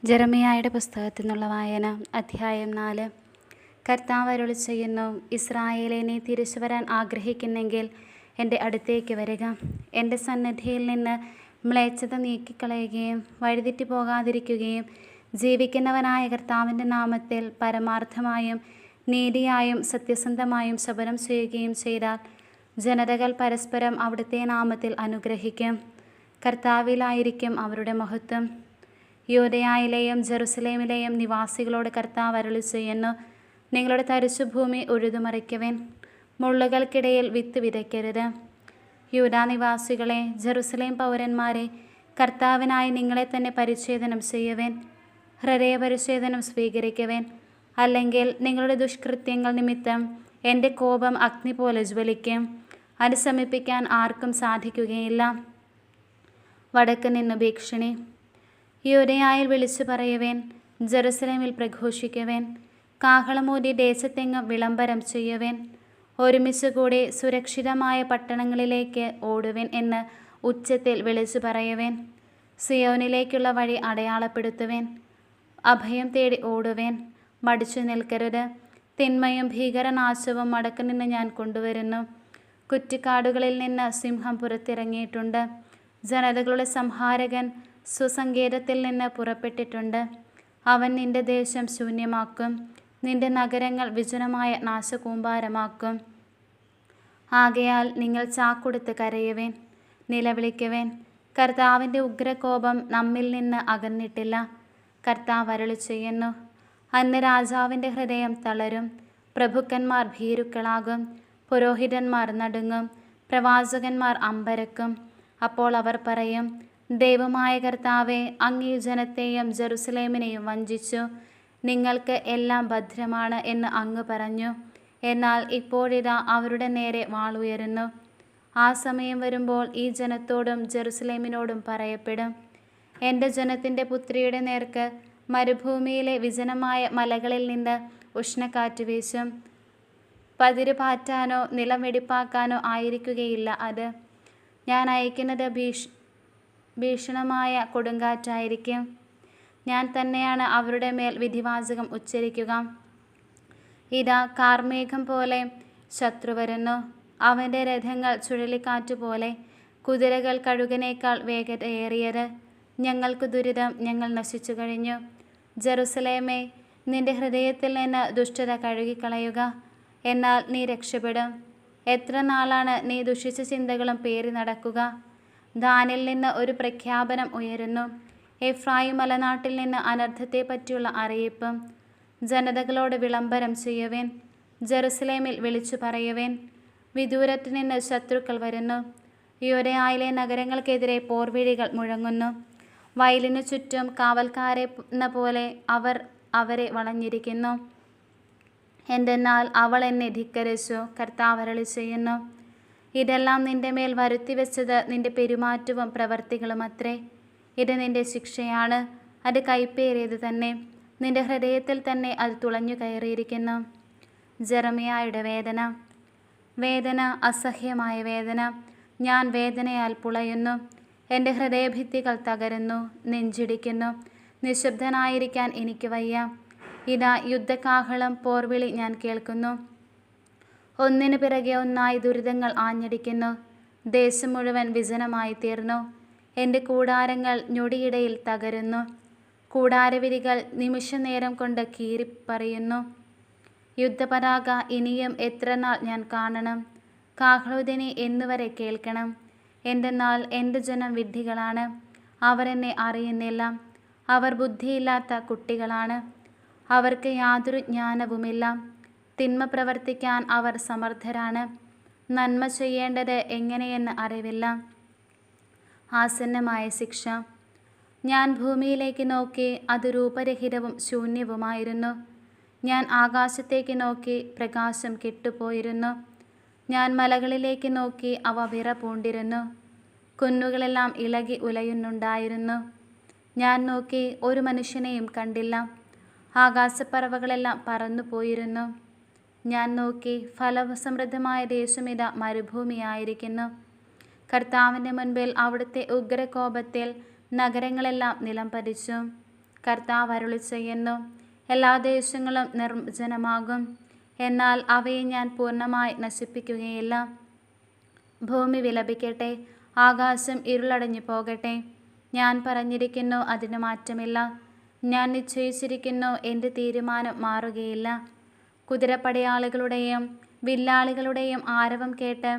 ജെറമിയായുടെ പുസ്തകത്തിൽ നിന്നുള്ള വായന. അധ്യായം 4. കർത്താവ് അരുളി ചെയ്യുന്നു, ഇസ്രായേലേ, നീ തിരിച്ചു വരാൻ ആഗ്രഹിക്കുന്നെങ്കിൽ എൻ്റെ അടുത്തേക്ക് വരിക. എൻ്റെ സന്നിധിയിൽ നിന്ന് മ്ലേച്ഛത നീക്കിക്കളയുകയും വഴിതെറ്റി പോകാതിരിക്കുകയും ജീവിക്കുന്നവനായ കർത്താവിൻ്റെ നാമത്തിൽ പരമാർത്ഥമായും നീതിയായും സത്യസന്ധമായും ശപഥം ചെയ്യുകയും ചെയ്താൽ ജനതകൾ പരസ്പരം അവിടുത്തെ നാമത്തിൽ അനുഗ്രഹിക്കും. കർത്താവിലായിരിക്കും അവരുടെ മഹത്വം. യൂദയായിലെയും ജെറുസലേമിലെയും നിവാസികളോട് കർത്താവ് അരുളി ചെയ്യുന്നു, നിങ്ങളുടെ തരിശുഭൂമി ഉഴുതുമറിക്കുവിൻ, മുള്ളുകൾക്കിടയിൽ വിത്ത് വിതയ്ക്കരുത്. യൂദാ നിവാസികളെ, ജെറുസലേം പൗരന്മാരെ, കർത്താവിനായി നിങ്ങളെ തന്നെ പരിച്ഛേദനം ചെയ്യുവിൻ, ഹൃദയപരിച്ഛേദനം സ്വീകരിക്കുവിൻ. അല്ലെങ്കിൽ നിങ്ങളുടെ ദുഷ്കൃത്യങ്ങൾ നിമിത്തം എൻ്റെ കോപം അഗ്നി പോലെ ജ്വലിക്കും, അത് ശമിപ്പിക്കാൻ ആർക്കും സാധിക്കുകയില്ല. വടക്ക് നിന്ന് ഭീഷണി. യൂദയായിൽ വിളിച്ചു പറയുവേൻ, ജെറുസലേമിൽ പ്രഘോഷിക്കുവേൻ, കാഹളമൂതി ദേശത്തെങ്ങും വിളംബരം ചെയ്യുവേൻ. ഒരുമിച്ച് കൂടി സുരക്ഷിതമായ പട്ടണങ്ങളിലേക്ക് ഓടുവേൻ എന്ന് ഉച്ചത്തിൽ വിളിച്ചു പറയുവേൻ. സിയോനിലേക്കുള്ള വഴി അടയാളപ്പെടുത്തുവേൻ. അഭയം തേടി ഓടുവേൻ, മടിച്ചു നിൽക്കരുത്. തിന്മയും ഭീകരനാശവും മടക്ക് നിന്ന് ഞാൻ കൊണ്ടുവരുന്നു. കുറ്റിക്കാടുകളിൽ നിന്ന് സിംഹം പുറത്തിറങ്ങിയിട്ടുണ്ട്. ജനതകളുടെ സംഹാരകൻ സുസങ്കേതത്തിൽ നിന്ന് പുറപ്പെട്ടിട്ടുണ്ട്. അവൻ നിന്റെ ദേശം ശൂന്യമാക്കും, നിന്റെ നഗരങ്ങൾ വിജനമായ നാശകൂമ്പാരമാക്കും. ആകയാൽ നിങ്ങൾ ചാക്കൊടുത്ത് കരയുവേൻ, നിലവിളിക്കുവേൻ. കർത്താവിൻ്റെ ഉഗ്രകോപം നമ്മിൽ നിന്ന് അകന്നിട്ടില്ല. കർത്താവ് അരുളി ചെയ്യുന്നു, അന്ന് രാജാവിൻ്റെ ഹൃദയം തളരും, പ്രഭുക്കന്മാർ ഭീരുക്കളാകും, പുരോഹിതന്മാർ നടുങ്ങും, പ്രവാചകന്മാർ അമ്പരക്കും. അപ്പോൾ അവർ പറയും, ദൈവമായ കർത്താവേ, അങ്ങ് ഈ ജനത്തെയും ജെറുസലേമിനെയും വഞ്ചിച്ചു. നിങ്ങൾക്ക് എല്ലാം ഭദ്രമാണ് എന്ന് അങ്ങ് പറഞ്ഞു. എന്നാൽ ഇപ്പോഴിതാ അവരുടെ നേരെ വാളുയരുന്നു. ആ സമയം വരുമ്പോൾ ഈ ജനത്തോടും ജെറുസലേമിനോടും പറയപ്പെടും, എൻ്റെ ജനത്തിൻ്റെ പുത്രിയുടെ നേർക്ക് മരുഭൂമിയിലെ വിജനമായ മലകളിൽ നിന്ന് ഉഷ്ണക്കാറ്റ് വീശും. പതിര് പാറ്റാനോ നിലം വെടിപ്പാക്കാനോ ആയിരിക്കുകയില്ല അത്. ഞാൻ അയക്കുന്നത് ഭീഷണമായ കൊടുങ്കാറ്റായിരിക്കും. ഞാൻ തന്നെയാണ് അവരുടെ മേൽ വിധിവാചകം ഉച്ചരിക്കുക. ഇതാ കാർമേഘം പോലെ ശത്രു വരുന്നു. അവൻ്റെ രഥങ്ങൾ ചുഴലിക്കാറ്റുപോലെ, കുതിരകൾ കഴുകനേക്കാൾ വേഗതയേറിയത്. ഞങ്ങൾക്ക് ദുരിതം, ഞങ്ങൾ നശിച്ചു കഴിഞ്ഞു. ജെറുസലേമേ, നിന്റെ ഹൃദയത്തിൽ നിന്ന് ദുഷ്ടത കഴുകിക്കളയുക, എന്നാൽ നീ രക്ഷപ്പെടും. എത്ര നാളാണ് നീ ദുഷിച്ച ചിന്തകളും പേറി നടക്കുക? ദാനിൽ നിന്ന് ഒരു പ്രഖ്യാപനം ഉയരുന്നു, എഫ്രായിം മലനാട്ടിൽ നിന്ന് അനർത്ഥത്തെ പറ്റിയുള്ള അറിയിപ്പും. ജനതകളോട് വിളംബരം ചെയ്യുവേൻ, ജെറുസലേമിൽ വിളിച്ചു പറയുവേൻ, വിദൂരത്തു നിന്ന് ശത്രുക്കൾ വരുന്നു. യൂദയായിലെ നഗരങ്ങൾക്കെതിരെ പോർവിളികൾ മുഴങ്ങുന്നു. വയലിനു ചുറ്റും കാവൽക്കാരെന്ന പോലെ അവർ അവരെ വളഞ്ഞിരിക്കുന്നു. എന്തെന്നാൽ അവൾ എന്നെ ധിക്കരിച്ചു. കർത്താവ് അരുളി ചെയ്യുന്നു, ഇതെല്ലാം നിന്റെ മേൽ വരുത്തിവെച്ചത് നിന്റെ പെരുമാറ്റവും പ്രവർത്തികളും അത്രേ. ഇത് നിന്റെ ശിക്ഷയാണ്, അത് കൈപ്പേറിയത് തന്നെ. നിന്റെ ഹൃദയത്തിൽ തന്നെ അത് തുളഞ്ഞു കയറിയിരിക്കുന്നു. ജെറമിയായുടെ വേദന. വേദന, അസഹ്യമായ വേദന. ഞാൻ വേദനയാൽ പുളയുന്നു. എൻ്റെ ഹൃദയഭിത്തികൾ തകരുന്നു, നെഞ്ചിടിക്കുന്നു. നിശബ്ദനായിരിക്കാൻ എനിക്ക് വയ്യ. ഇതാ യുദ്ധകാഹളം, പോർവിളി ഞാൻ കേൾക്കുന്നു. ഒന്നിനു പിറകെ ഒന്നായി ദുരിതങ്ങൾ ആഞ്ഞടിക്കുന്നു. ദേശം മുഴുവൻ വിജനമായി തീർന്നു. എൻ്റെ കൂടാരങ്ങൾ ഞൊടിയിടയിൽ തകരുന്നു. കൂടാരവിരികൾ നിമിഷനേരം കൊണ്ട് കീറിപ്പറിയുന്നു. യുദ്ധപതാക ഇനിയും എത്ര നാൾ ഞാൻ കാണണം? കാഹളധ്വനി എന്നുവരെ കേൾക്കണം? എന്തെന്നാൽ എൻ്റെ ജനം വിഡ്ഢികളാണ്, അവർ എന്നെ അറിയുന്നില്ല. അവർ ബുദ്ധിയില്ലാത്ത കുട്ടികളാണ്, അവർക്ക് യാതൊരു ജ്ഞാനവുമില്ല. തിന്മ പ്രവർത്തിക്കാൻ അവർ സമർത്ഥരാണ്, നന്മ ചെയ്യേണ്ടത് എങ്ങനെയെന്ന് അറിവില്ല. ആസന്നമായ ശിക്ഷ. ഞാൻ ഭൂമിയിലേക്ക് നോക്കി, അത് രൂപരഹിതവും ശൂന്യവുമായിരുന്നു. ഞാൻ ആകാശത്തേക്ക് നോക്കി, പ്രകാശം കെട്ടുപോയിരുന്നു. ഞാൻ മലകളിലേക്ക് നോക്കി, അവ വിറ പൂണ്ടിരുന്നു. കുന്നുകളെല്ലാം ഇളകി ഉലയുന്നുണ്ടായിരുന്നു. ഞാൻ നോക്കി, ഒരു മനുഷ്യനെയും കണ്ടില്ല. ആകാശപ്പറവകളെല്ലാം പറന്നു പോയിരുന്നു. ഞാൻ നോക്കി, ഫലസമൃദ്ധമായ ദേശമിത മരുഭൂമിയായിരിക്കുന്നു. കർത്താവിൻ്റെ മുൻപിൽ അവിടുത്തെ ഉഗ്രകോപത്തിൽ നഗരങ്ങളെല്ലാം നിലം പതിച്ചു. കർത്താവ് അരുളിച്ചെയ്യുന്നു. എല്ലാ ദേശങ്ങളും നിർജ്ജനമാകും, എന്നാൽ അവയെ ഞാൻ പൂർണ്ണമായി നശിപ്പിക്കുകയില്ല. ഭൂമി വിലപിക്കട്ടെ, ആകാശം ഇരുളടഞ്ഞു പോകട്ടെ. ഞാൻ പറഞ്ഞിരിക്കുന്നു, അതിന് മാറ്റമില്ല. ഞാൻ നിശ്ചയിച്ചിരിക്കുന്നു, എൻ്റെ തീരുമാനം മാറുകയില്ല. കുതിരപ്പടയാളികളുടെയും വില്ലാളികളുടെയും ആരവം കേട്ട്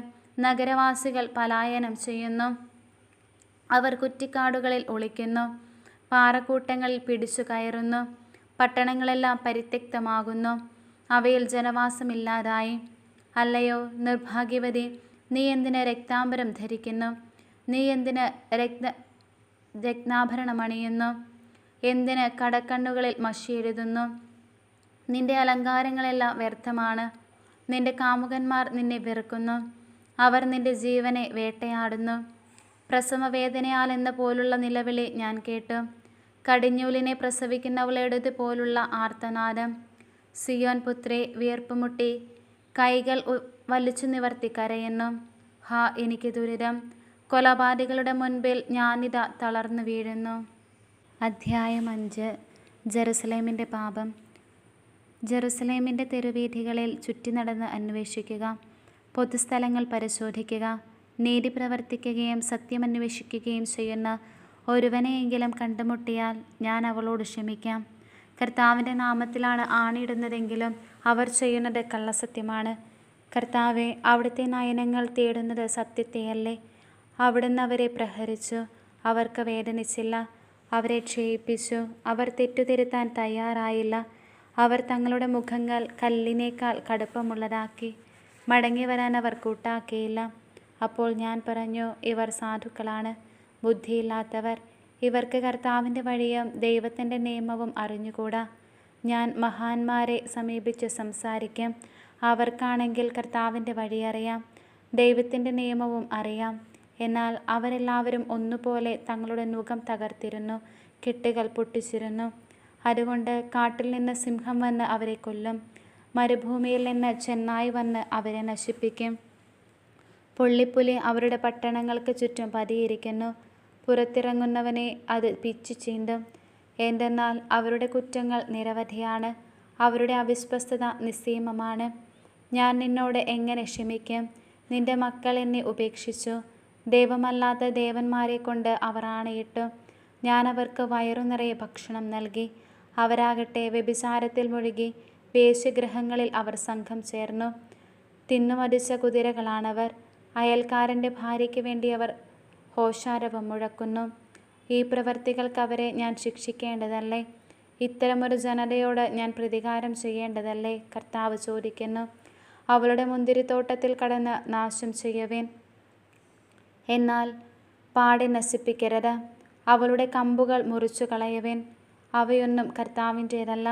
നഗരവാസികൾ പലായനം ചെയ്യുന്നു. അവർ കുറ്റിക്കാടുകളിൽ ഒളിക്കുന്നു, പാറക്കൂട്ടങ്ങളിൽ പിടിച്ചു കയറുന്നു. പട്ടണങ്ങളെല്ലാം പരിത്യക്തമാകുന്നു, അവയിൽ ജനവാസമില്ലാതായി. അല്ലയോ നിർഭാഗ്യവതി, നീ എന്തിന് രക്താംബരം ധരിക്കുന്നു? നീ എന്തിന് രത്നാഭരണമണിയുന്നു? എന്തിന് കടക്കണ്ണുകളിൽ മഷി എഴുതുന്നു? നിന്റെ അലങ്കാരങ്ങളെല്ലാം വ്യർത്ഥമാണ്. നിന്റെ കാമുകന്മാർ നിന്നെ വെറുക്കുന്നു, അവർ നിന്റെ ജീവനെ വേട്ടയാടുന്നു. പ്രസവവേദനയാൽ എന്ന പോലുള്ള നിലവിളി ഞാൻ കേട്ടു, കടിഞ്ഞൂലിനെ പ്രസവിക്കുന്നവളുടേത് പോലുള്ള ആർത്തനാദം. സിയോൻ പുത്രി വിയർപ്പുമുട്ടി കൈകൾ വലിച്ചു നിവർത്തി കരയുന്നു. ഹാ, എനിക്ക് ദുരിതം! കൊലപാതകളുടെ മുൻപിൽ ഞാനിതാ തളർന്നു വീഴുന്നു. അധ്യായം 5. ജെറുസലേമിൻ്റെ പാപം. ജെറുസലേമിൻ്റെ തെരുവീഥികളിൽ ചുറ്റി നടന്ന് അന്വേഷിക്കുക, പൊതുസ്ഥലങ്ങൾ പരിശോധിക്കുക. നീതി പ്രവർത്തിക്കുകയും സത്യമന്വേഷിക്കുകയും ചെയ്യുന്ന ഒരുവനെയെങ്കിലും കണ്ടുമുട്ടിയാൽ ഞാൻ അവളോട് ക്ഷമിക്കാം. കർത്താവിൻ്റെ നാമത്തിലാണ് ആണിയിടുന്നതെങ്കിലും അവർ ചെയ്യുന്നത് കള്ളസത്യമാണ്. കർത്താവെ, അവിടുത്തെ നയനങ്ങൾ തേടുന്നത് സത്യത്തെയല്ലേ? അവിടുന്ന് അവരെ പ്രഹരിച്ചു, അവർക്ക് വേദനിച്ചില്ല. അവരെ ക്ഷയിപ്പിച്ചു, അവർ തെറ്റുതിരുത്താൻ തയ്യാറായില്ല. അവർ തങ്ങളുടെ മുഖങ്ങൾ കല്ലിനേക്കാൾ കടുപ്പമുള്ളതാക്കി, മടങ്ങി വരാൻ അവർ കൂട്ടാക്കിയില്ല. അപ്പോൾ ഞാൻ പറഞ്ഞു, ഇവർ സാധുക്കളാണ്, ബുദ്ധിയില്ലാത്തവർ. ഇവർക്ക് കർത്താവിൻ്റെ വഴിയും ദൈവത്തിൻ്റെ നിയമവും അറിഞ്ഞുകൂടാ. ഞാൻ മഹാന്മാരെ സമീപിച്ച് സംസാരിക്കും, അവർക്കാണെങ്കിൽ കർത്താവിൻ്റെ വഴിയറിയാം, ദൈവത്തിൻ്റെ നിയമവും അറിയാം. എന്നാൽ അവരെല്ലാവരും ഒന്നുപോലെ തങ്ങളുടെ നുകം തകർത്തിരുന്നു, കെട്ടുകൾ പൊട്ടിച്ചിരുന്നു. അതുകൊണ്ട് കാട്ടിൽ നിന്ന് സിംഹം വന്ന് അവരെ കൊല്ലും, മരുഭൂമിയിൽ നിന്ന് ചെന്നായ് വന്ന് അവരെ നശിപ്പിക്കും. പുള്ളിപ്പുലി അവരുടെ പട്ടണങ്ങൾക്ക് ചുറ്റും പതിയിരിക്കുന്നു, പുറത്തിറങ്ങുന്നവനെ അത് പിച്ചു ചീന്തും. എന്തെന്നാൽ അവരുടെ കുറ്റങ്ങൾ നിരവധിയാണ്, അവരുടെ അവിശ്വസ്തത നിസ്സീമമാണ്. ഞാൻ നിന്നോട് എങ്ങനെ ക്ഷമിക്കും? നിന്റെ മക്കൾ എന്നെ ഉപേക്ഷിച്ചു, ദൈവമല്ലാത്ത ദേവന്മാരെ കൊണ്ട് അവർ ആണയിട്ടു. ഞാൻ അവർക്ക് വയറു നിറയെ ഭക്ഷണം നൽകി, അവരാകട്ടെ വ്യഭിചാരത്തിൽ മുഴുകി. വേശ്യഗൃഹങ്ങളിൽ അവർ സംഘം ചേർന്നു, തിന്നുമതിച്ച കുതിരകളാണവർ. അയൽക്കാരൻ്റെ ഭാര്യയ്ക്ക് വേണ്ടി അവർ ഘോഷാരവം മുഴക്കുന്നു. ഈ പ്രവർത്തികൾക്ക് അവരെ ഞാൻ ശിക്ഷിക്കേണ്ടതല്ലേ? ഇത്തരമൊരു ജനതയോട് ഞാൻ പ്രതികാരം ചെയ്യേണ്ടതല്ലേ? കർത്താവ് ചോദിക്കുന്നു. അവളുടെ മുന്തിരിത്തോട്ടത്തിൽ കടന്ന് നാശം ചെയ്യുവേൻ, എന്നാൽ പാടെ നശിപ്പിക്കരുത്. അവളുടെ കമ്പുകൾ മുറിച്ചു കളയുവേൻ, അവയൊന്നും കർത്താവിൻ്റേതല്ല.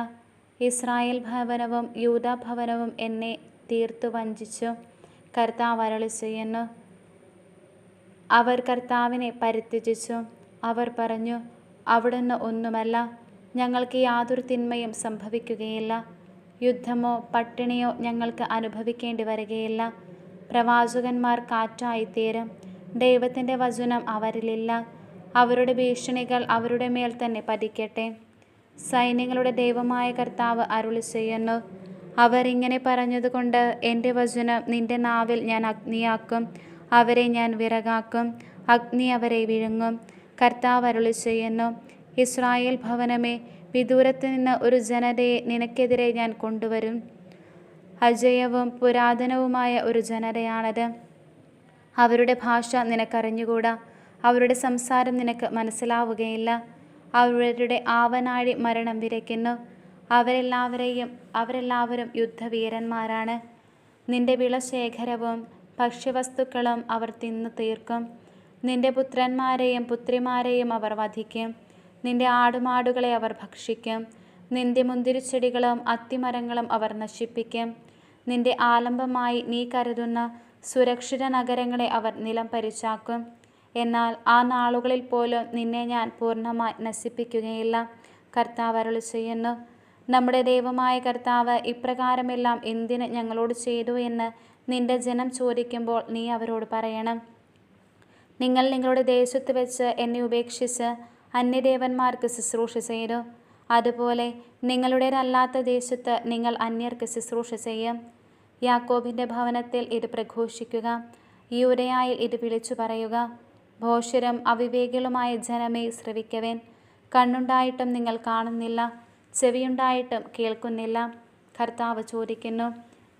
ഇസ്രായേൽ ഭവനവും യൂദാ ഭവനവും എന്നെ തീർത്തു വഞ്ചിച്ചു, കർത്താവ് അരുളിച്ചെയ്യുന്നു. അവർ കർത്താവിനെ പരിത്യജിച്ചു. അവർ പറഞ്ഞു, അവിടുന്ന് ഒന്നുമല്ല, ഞങ്ങൾക്ക് യാതൊരു തിന്മയും സംഭവിക്കുകയില്ല. യുദ്ധമോ പട്ടിണിയോ ഞങ്ങൾക്ക് അനുഭവിക്കേണ്ടി വരികയില്ല. പ്രവാചകന്മാർ കാറ്റായിത്തീരും, ദൈവത്തിൻ്റെ വചനം അവരിലില്ല. അവരുടെ ഭീഷണികൾ അവരുടെ മേൽ തന്നെ പതിക്കട്ടെ. സൈന്യങ്ങളുടെ ദൈവമായ കർത്താവ് അരുളിച്ചെയ്യുന്നു. അവർ ഇങ്ങനെ പറഞ്ഞതുകൊണ്ട് എൻ്റെ വചനം നിന്റെ നാവിൽ ഞാൻ അഗ്നിയാക്കും, അവരെ ഞാൻ വിറകാക്കും, അഗ്നി അവരെ വിഴുങ്ങും. കർത്താവ് അരുളിച്ചെയ്യുന്നു. ഇസ്രായേൽ ഭവനമേ, വിദൂരത്ത് നിന്ന് ഒരു ജനതയെ നിനക്കെതിരെ ഞാൻ കൊണ്ടുവരും. അജയവും പുരാതനവുമായ ഒരു ജനതയാണത്. അവരുടെ ഭാഷ നിനക്കറിഞ്ഞുകൂടാ, അവരുടെ സംസാരം നിനക്ക് മനസ്സിലാവുകയില്ല. അവരുടെ ആവനാഴി മരണം വിതയ്ക്കുന്നു, അവരെല്ലാവരും യുദ്ധവീരന്മാരാണ്. നിന്റെ വിളശേഖരവും ഭക്ഷ്യവസ്തുക്കളും അവർ തിന്നു തീർക്കും. നിന്റെ പുത്രന്മാരെയും പുത്രിമാരെയും അവർ വധിക്കും, നിന്റെ ആടുമാടുകളെ അവർ ഭക്ഷിക്കും. നിന്റെ മുന്തിരിച്ചെടികളും അത്തിമരങ്ങളും അവർ നശിപ്പിക്കും. നിന്റെ ആലംബമായി നീ കരുതുന്ന സുരക്ഷിത നഗരങ്ങളെ അവർ നിലം പരിശാക്കും. എന്നാൽ ആ നാളുകളിൽ പോലും നിന്നെ ഞാൻ പൂർണ്ണമായി നശിപ്പിക്കുകയില്ല, കർത്താവ് അരുളിച്ചെയ്യുന്നു. നമ്മുടെ ദൈവമായ കർത്താവ് ഇപ്രകാരമെല്ലാം എന്തിന് ഞങ്ങളോട് ചെയ്തു എന്ന് നിന്റെ ജനം ചോദിക്കുമ്പോൾ നീ അവരോട് പറയണം. നിങ്ങൾ നിങ്ങളുടെ ദേശത്ത് വെച്ച് എന്നെ ഉപേക്ഷിച്ച് അന്യദേവന്മാർക്ക് ശുശ്രൂഷ ചെയ്തു. അതുപോലെ നിങ്ങളുടേതല്ലാത്ത ദേശത്ത് നിങ്ങൾ അന്യർക്ക് ശുശ്രൂഷ ചെയ്യും. യാക്കോബിൻ്റെ ഭവനത്തിൽ ഇത് പ്രഘോഷിക്കുക, യൂദയായിൽ ഇത് വിളിച്ചു പറയുക. ഭോഷരും അവിവേകികളുമായ ജനമേ, ശ്രവിക്കവേൻ. കണ്ണുണ്ടായിട്ടും നിങ്ങൾ കാണുന്നില്ല, ചെവിയുണ്ടായിട്ടും കേൾക്കുന്നില്ല. കർത്താവ് ചോദിക്കുന്നു,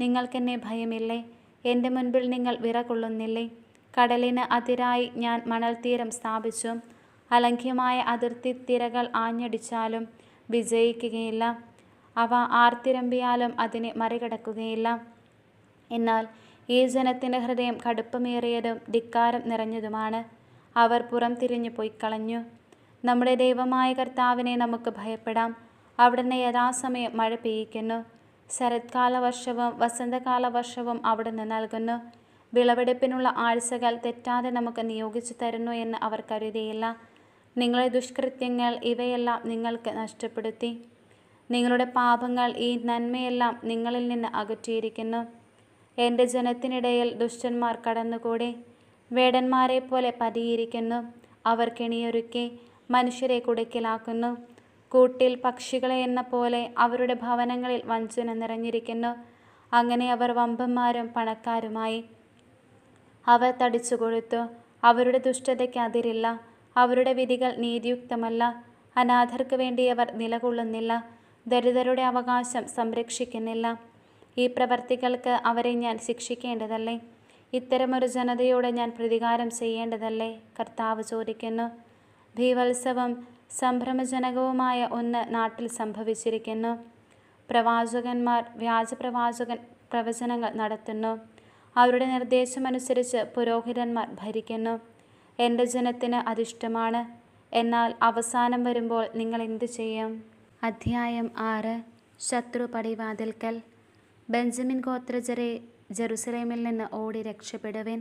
നിങ്ങൾക്കെന്നെ ഭയമില്ലേ? എൻ്റെ മുൻപിൽ നിങ്ങൾ വിറകൊള്ളുന്നില്ലേ? കടലിന് അതിരായി ഞാൻ മണൽത്തീരം സ്ഥാപിച്ചു. അലംഘ്യമായ അതിർത്തി തിരകൾ ആഞ്ഞടിച്ചാലും വിജയിക്കുകയില്ല. അവ ആർത്തിരമ്പിയാലും അതിനെ മറികടക്കുകയില്ല. എന്നാൽ ഈ ജനത്തിൻ്റെ ഹൃദയം കടുപ്പമേറിയതും ധിക്കാരം നിറഞ്ഞതുമാണ്. അവർ പുറം തിരിഞ്ഞു പോയിക്കളഞ്ഞു. നമ്മുടെ ദൈവമായ കർത്താവിനെ നമുക്ക് ഭയപ്പെടാം. അവിടുന്ന് യഥാസമയം മഴ പെയ്യിക്കുന്നു, ശരത്കാല വർഷവും വസന്തകാല വർഷവും അവിടുന്ന് നൽകുന്നു. വിളവെടുപ്പിനുള്ള ആഴ്ചകൾ തെറ്റാതെ നമുക്ക് നിയോഗിച്ചു തരുന്നു എന്ന് അവർ കരുതിയില്ല. നിങ്ങളുടെ ദുഷ്കൃത്യങ്ങൾ ഇവയെല്ലാം നിങ്ങൾക്ക് നഷ്ടപ്പെടുത്തി. നിങ്ങളുടെ പാപങ്ങൾ ഈ നന്മയെല്ലാം നിങ്ങളിൽ നിന്ന് അകറ്റിയിരിക്കുന്നു. എൻ്റെ ജനത്തിനിടയിൽ ദുഷ്ടന്മാർ കടന്നുകൂടി വേടന്മാരെ പോലെ പതിയിരിക്കുന്നു. അവർ കെണിയൊരുക്കി മനുഷ്യരെ കുടുക്കിലാക്കുന്നു. കൂട്ടിൽ പക്ഷികളെ എന്ന പോലെ അവരുടെ ഭവനങ്ങളിൽ വഞ്ചന നിറഞ്ഞിരിക്കുന്നു. അങ്ങനെ അവർ വമ്പന്മാരും പണക്കാരുമായി. അവർ തടിച്ചു കൊഴുത്തു. അവരുടെ ദുഷ്ടതയ്ക്ക് അതിരില്ല. അവരുടെ വിധികൾ നീതിയുക്തമല്ല. അനാഥർക്ക് വേണ്ടി അവർ നിലകൊള്ളുന്നില്ല. ദരിദ്രരുടെ അവകാശം സംരക്ഷിക്കുന്നില്ല. ഈ പ്രവർത്തികൾക്ക് അവരെ ഞാൻ ശിക്ഷിക്കേണ്ടതല്ലേ? ഇത്തരമൊരു ജനതയോട് ഞാൻ പ്രതികാരം ചെയ്യേണ്ടതല്ലേ? കർത്താവ് ചോദിക്കുന്നു. ഭീവത്സവം സംഭ്രമജനകവുമായ ഒന്ന് നാട്ടിൽ സംഭവിച്ചിരിക്കുന്നു. പ്രവാചകന്മാർ പ്രവചനങ്ങൾ നടത്തുന്നു. അവരുടെ നിർദ്ദേശമനുസരിച്ച് പുരോഹിതന്മാർ ഭരിക്കുന്നു. എൻ്റെ ജനത്തിന് അതിഷ്ടമാണ്. എന്നാൽ അവസാനം വരുമ്പോൾ നിങ്ങൾ എന്തു ചെയ്യും? അധ്യായം 6. ശത്രു പടിവാതിൽക്കൽ. ബെഞ്ചമിൻ ഗോത്രജരെ, ജെറുസലേമിൽ നിന്ന് ഓടി രക്ഷപ്പെടുവേൻ.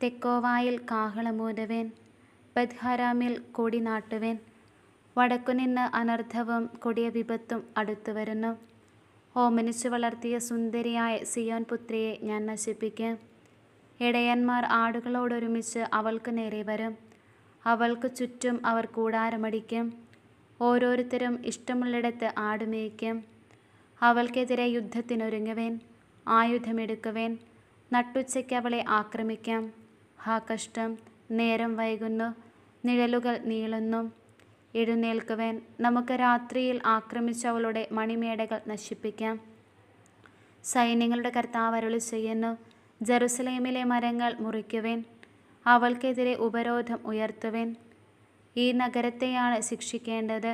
തെക്കോവായിൽ കാഹളമൂതുവേൻ. ബത്ഹരാമിൽ കൊടി നാട്ടുവേൻ. വടക്കുനിന്ന് അനർത്ഥവും കൊടിയ വിപത്തും അടുത്തു വരുന്നു. ഓമനിച്ചു വളർത്തിയ സുന്ദരിയായ സിയോൻ പുത്രിയെ ഞാൻ നശിപ്പിക്കും. ഇടയന്മാർ ആടുകളോടൊരുമിച്ച് അവൾക്ക് നേരെ വരും. അവൾക്ക് ചുറ്റും അവർ കൂടാരമടിക്കും. ഓരോരുത്തരും ഇഷ്ടമുള്ളിടത്ത് ആടുമേയ്ക്കും. അവൾക്കെതിരെ യുദ്ധത്തിനൊരുങ്ങുവേൻ. ആയുധമെടുക്കുവേൻ. നട്ടുച്ചയ്ക്ക് അവളെ ആക്രമിക്കാം. ഹാ കഷ്ടം! നേരം വൈകുന്നു, നിഴലുകൾ നീളുന്നു. എഴുന്നേൽക്കുവേൻ. നമുക്ക് രാത്രിയിൽ ആക്രമിച്ച് അവളുടെ മണിമേടകൾ നശിപ്പിക്കാം. സൈന്യങ്ങളുടെ കർത്താവ് അരുളി ചെയ്യുന്നു. ജെറുസലേമിലെ മരങ്ങൾ മുറിക്കുവേൻ. അവൾക്കെതിരെ ഉപരോധം ഉയർത്തുവേൻ. ഈ നഗരത്തെയാണ് ശിക്ഷിക്കേണ്ടത്.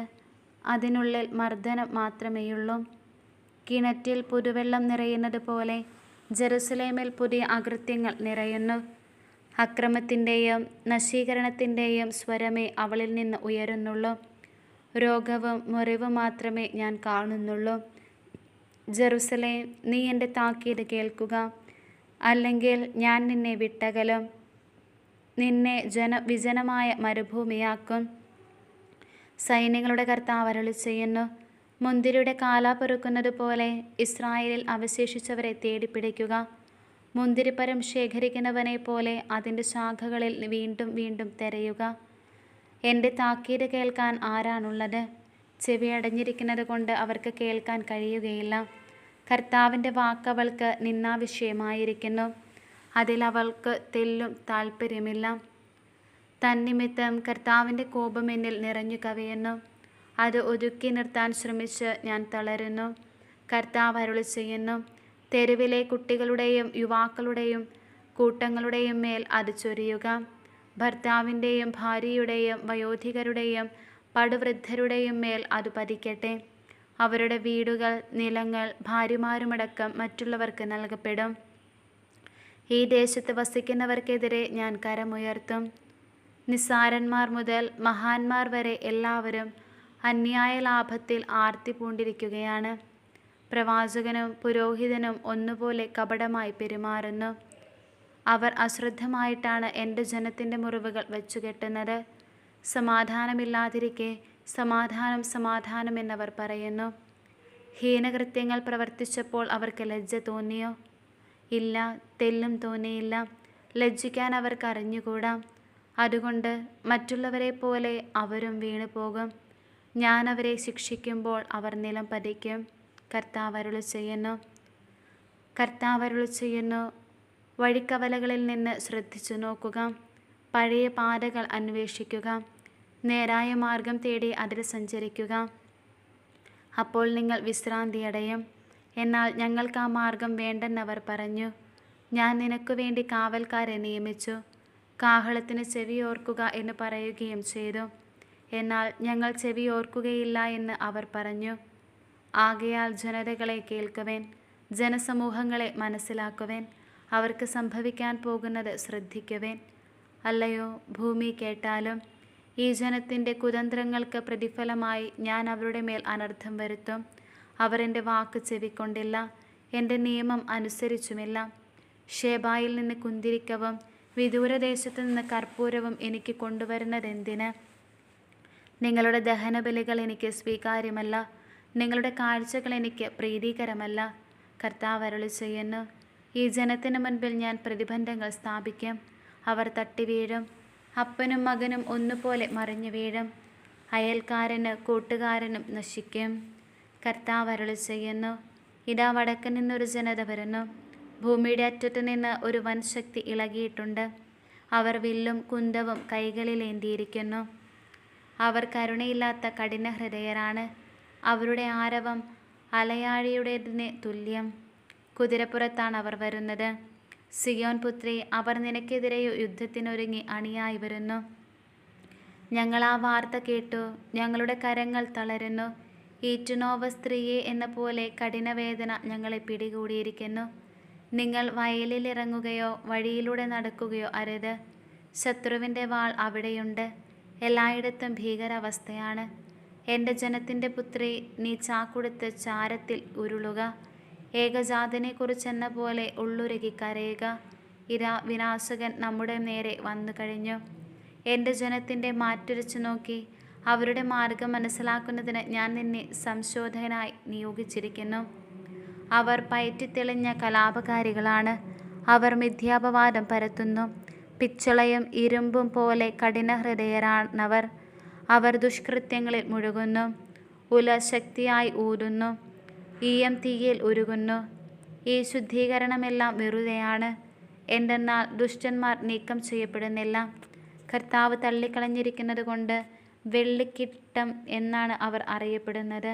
അതിനുള്ളിൽ മർദ്ദനം മാത്രമേയുള്ളൂ. കിണറ്റിൽ പുതുവെള്ളം നിറയുന്നത് പോലെ ജെറുസലേമിൽ പുതിയ അകൃത്യങ്ങൾ നിറയുന്നു. അക്രമത്തിൻ്റെയും നശീകരണത്തിൻ്റെയും സ്വരമേ അവളിൽ നിന്ന് ഉയരുന്നുള്ളൂ. രോഗവും മുറിവും മാത്രമേ ഞാൻ കാണുന്നുള്ളൂ. ജെറുസലേം, നീ എൻ്റെ താക്കീത് കേൾക്കുക, അല്ലെങ്കിൽ ഞാൻ നിന്നെ വിട്ടകലും. നിന്നെ വിജനമായ മരുഭൂമിയാക്കും. സൈന്യങ്ങളുടെ കർത്താവ് അരുളി ചെയ്യുന്നു. മുന്തിരിയുടെ കാല പെറുക്കുന്നത് പോലെ ഇസ്രായേലിൽ അവശേഷിച്ചവരെ തേടിപ്പിടിക്കുക. മുന്തിരിപ്പരം ശേഖരിക്കുന്നവനെ പോലെ അതിൻ്റെ ശാഖകളിൽ വീണ്ടും വീണ്ടും തിരയുക. എൻ്റെ താക്കീത് കേൾക്കാൻ ആരാണുള്ളത്? ചെവിയടഞ്ഞിരിക്കുന്നത് കൊണ്ട് അവർക്ക് കേൾക്കാൻ കഴിയുകയില്ല. കർത്താവിൻ്റെ വാക്കവൾക്ക് നിന്ദാവിഷയമായിരിക്കുന്നു. അതിൽ അവൾക്ക് തെല്ലും താല്പര്യമില്ല. തന്നിമിത്തം കർത്താവിൻ്റെ കോപം എന്നിൽ നിറഞ്ഞു കവിയുന്നു. അത് ഒതുക്കി നിർത്താൻ ശ്രമിച്ച് ഞാൻ തളരുന്നു. കർത്താവ് അരുളി ചെയ്യുന്നു. തെരുവിലെ കുട്ടികളുടെയും യുവാക്കളുടെയും കൂട്ടങ്ങളുടെയും മേൽ അത് ചൊരിയുക. ഭർത്താവിൻ്റെയും ഭാര്യയുടെയും വയോധികരുടെയും പടുവൃദ്ധരുടെയും മേൽ അത് പതിക്കട്ടെ. അവരുടെ വീടുകൾ, നിലങ്ങൾ, ഭാര്യമാരുമടക്കം മറ്റുള്ളവർക്ക് നൽകപ്പെടും. ഈ ദേശത്ത് വസിക്കുന്നവർക്കെതിരെ ഞാൻ കരമുയർത്തും. നിസ്സാരന്മാർ മുതൽ മഹാന്മാർ വരെ എല്ലാവരും അന്യായ ലാഭത്തിൽ ആർത്തി പൂണ്ടിരിക്കുകയാണ്. പ്രവാചകനും പുരോഹിതനും ഒന്നുപോലെ കപടമായി പെരുമാറുന്നു. അവർ അശ്രദ്ധമായിട്ടാണ് എൻ്റെ ജനത്തിൻ്റെ മുറിവുകൾ വെച്ചുകെട്ടുന്നത്. സമാധാനമില്ലാതിരിക്കെ സമാധാനം സമാധാനം എന്നവർ പറയുന്നു. ഹീനകൃത്യങ്ങൾ പ്രവർത്തിച്ചപ്പോൾ അവർക്ക് ലജ്ജ തോന്നിയോ? ഇല്ല, തെല്ലും തോന്നിയില്ല. ലജ്ജിക്കാൻ അവർക്ക് അറിഞ്ഞുകൂടാ. അതുകൊണ്ട് മറ്റുള്ളവരെ പോലെ അവരും വീണുപോകും. ഞാൻ അവരെ ശിക്ഷിക്കുമ്പോൾ അവർ നിലം പതിക്കും. കർത്താവ് അരുളിച്ചെയ്യുന്നു, വഴിക്കവലകളിൽ നിന്ന് ശ്രദ്ധിച്ചു നോക്കുക, പഴയ പാതകൾ അന്വേഷിക്കുക, നേരായ മാർഗം തേടി അതിൽ സഞ്ചരിക്കുക. അപ്പോൾ നിങ്ങൾ വിശ്രാന്തിയടയും. എന്നാൽ ഞങ്ങൾക്ക് ആ മാർഗം വേണ്ടെന്നവർ പറഞ്ഞു. ഞാൻ നിനക്കു വേണ്ടി കാവൽക്കാരെ നിയമിച്ചു, കാഹളത്തിന് ചെവിയോർക്കുക എന്ന് പറയുകയും ചെയ്തു. എന്നാൽ ഞങ്ങൾ ചെവിയോർക്കുകയില്ല എന്ന് അവർ പറഞ്ഞു. ആകയാൽ ജനതകളെ കേൾക്കുവേൻ, ജനസമൂഹങ്ങളെ മനസ്സിലാക്കുവേൻ, അവർക്ക് സംഭവിക്കാൻ പോകുന്നത് ശ്രദ്ധിക്കുവേൻ. അല്ലയോ ഭൂമി, കേട്ടാലും. ഈ ജനത്തിൻ്റെ കുതന്ത്രങ്ങൾക്ക് പ്രതിഫലമായി ഞാൻ അവരുടെ മേൽ അനർത്ഥം വരുത്തും. അവർ എൻ്റെ വാക്ക് ചെവിക്കൊണ്ടില്ല, എൻ്റെ നിയമം അനുസരിച്ചുമില്ല. ഷേബായിൽ നിന്ന് കുന്തിരിക്കവും വിദൂരദേശത്തു നിന്ന് കർപ്പൂരവും എനിക്ക് കൊണ്ടുവരുന്നതെന്തിന്? നിങ്ങളുടെ ദഹനബലികൾ എനിക്ക് സ്വീകാര്യമല്ല, നിങ്ങളുടെ കാഴ്ചകൾ എനിക്ക് പ്രീതികരമല്ല. കർത്താവ് അരുളിച്ചെയ്യുന്നു, ഈ ജനത്തിന് മുൻപിൽ ഞാൻ പ്രതിബന്ധങ്ങൾ സ്ഥാപിക്കും. അവർ തട്ടിവീഴും, അപ്പനും മകനും ഒന്നുപോലെ മറിഞ്ഞു വീഴും, അയൽക്കാരന് കൂട്ടുകാരനും നശിക്കും. കർത്താവ് അരുളിച്ചെയ്യുന്നു, ഇതാ വടക്ക് നിന്നൊരു ജനത വരുന്നു, ഭൂമിയുടെ അറ്റത്തു നിന്ന് ഒരു വൻശക്തി ഇളകിയിട്ടുണ്ട്. അവർ വില്ലും കുന്തവും കൈകളിലേന്തിയിരിക്കുന്നു. അവർ കരുണയില്ലാത്ത കഠിനഹൃദയരാണ്. അവരുടെ ആരവം അലയാഴിയുടേതിന് തുല്യം. കുതിരപ്പുറത്താണ് അവർ വരുന്നത്. സിയോൻ പുത്രി, അവർ നിനക്കെതിരെ യുദ്ധത്തിനൊരുങ്ങി അണിയായി വരുന്നു. ഞങ്ങൾ ആ വാർത്ത കേട്ടു, ഞങ്ങളുടെ കരങ്ങൾ തളരുന്നു. ഈറ്റുനോവ സ്ത്രീയെ എന്ന പോലെ കഠിനവേദന ഞങ്ങളെ പിടികൂടിയിരിക്കുന്നു. നിങ്ങൾ വയലിലിറങ്ങുകയോ വഴിയിലൂടെ നടക്കുകയോ അരുത്. ശത്രുവിൻ്റെ വാൾ അവിടെയുണ്ട്, എല്ലായിടത്തും ഭീകരാവസ്ഥയാണ്. എൻ്റെ ജനത്തിൻ്റെ പുത്രി, നീ ചാക്കുടുത്ത് ചാരത്തിൽ ഉരുളുക. ഏകജാതനെക്കുറിച്ചെന്ന പോലെ ഉള്ളുരുകി കരയുക. ഇതാ വിനാശകൻ നമ്മുടെ നേരെ വന്നു കഴിഞ്ഞു. എൻ്റെ ജനത്തിൻ്റെ മാറ്റുരച്ചു നോക്കി അവരുടെ മാർഗം മനസ്സിലാക്കുന്നതിന് ഞാൻ നിന്നെ സംശോധകനായി നിയോഗിച്ചിരിക്കുന്നു. അവർ പയറ്റിത്തെളിഞ്ഞ കലാപകാരികളാണ്. അവർ മിഥ്യാപവാദം പരത്തുന്നു. പിച്ചളയും ഇരുമ്പും പോലെ കഠിനഹൃദയരാണവർ. അവർ ദുഷ്കൃത്യങ്ങളിൽ മുഴുകുന്നു, ഉല ശക്തിയായി ഊതുന്നു, ഈയം തീയിൽ ഉരുകുന്നു. ഈ ശുദ്ധീകരണമെല്ലാം വെറുതെയാണ്, എന്തെന്നാൽ ദുഷ്ടന്മാർ നീക്കം ചെയ്യപ്പെടുന്നില്ല. കർത്താവ് തള്ളിക്കളഞ്ഞിരിക്കുന്നത് കൊണ്ട് വെള്ളിക്കിട്ടം എന്നാണ് അവർ അറിയപ്പെടുന്നത്.